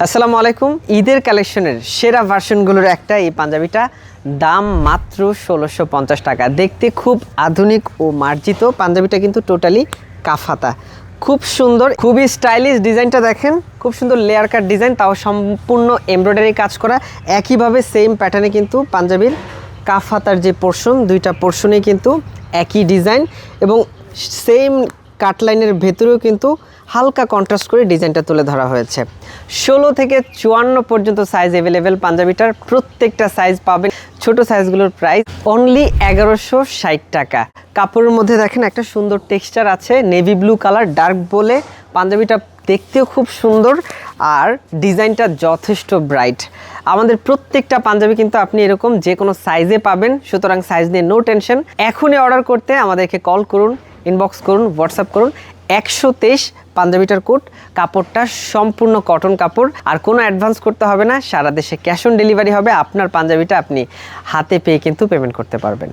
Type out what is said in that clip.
আসসালামু আলাইকুম। ঈদের কালেকশনের সেরা ভার্সনগুলোর একটা এই পাঞ্জাবিটা, দাম মাত্র ১৬৫০ টাকা। দেখতে খুব আধুনিক ও মার্জিত পাঞ্জাবিটা, কিন্তু টোটালি কাফাতা, খুব সুন্দর, খুবই স্টাইলিশ। ডিজাইনটা দেখেন, খুব সুন্দর লেয়ার কাট ডিজাইন, তাও সম্পূর্ণ এমব্রয়ডারি কাজ করা। একইভাবে সেম প্যাটার্নে কিন্তু পাঞ্জাবির কাফাতার যে পোর্শন, দুইটা পোর্শনেই কিন্তু একই ডিজাইন এবং সেম কাটলাইনের ভেতরেও কিন্তু হালকা কন্ট্রাস্ট করে ডিজাইনটা তুলে ধরা হয়েছে। ১৬ থেকে ৫৪ পর্যন্ত সাইজ অ্যাভেলেবেল পাঞ্জাবিটার। প্রত্যেকটা সাইজ পাবেন। ছোট সাইজগুলোর প্রাইস অনলি ১১৬০ টাকা। কাপড়ের মধ্যে দেখেন একটা সুন্দর টেক্সচার আছে, নেভি ব্লু কালার, ডার্ক বলে পাঞ্জাবিটা দেখতেও খুব সুন্দর আর ডিজাইনটা যথেষ্ট ব্রাইট। আমাদের প্রত্যেকটা পাঞ্জাবি কিন্তু আপনি এরকম যে কোনো সাইজে পাবেন, সুতরাং সাইজ নিয়ে নো টেনশন। এখনই অর্ডার করতে আমাদেরকে কল করুন, ইনবক্স করুন, হোয়াটসঅ্যাপ করুন। ১২৩ পাঞ্জাবিটার কোট, কাপড়টা সম্পূর্ণ কটন কাপড়, আর কোনো অ্যাডভান্স করতে হবে না। সারা দেশে ক্যাশ অন ডেলিভারি হবে। আপনার পাঞ্জাবিটা আপনি হাতে পেয়ে কিন্তু পেমেন্ট করতে পারবেন।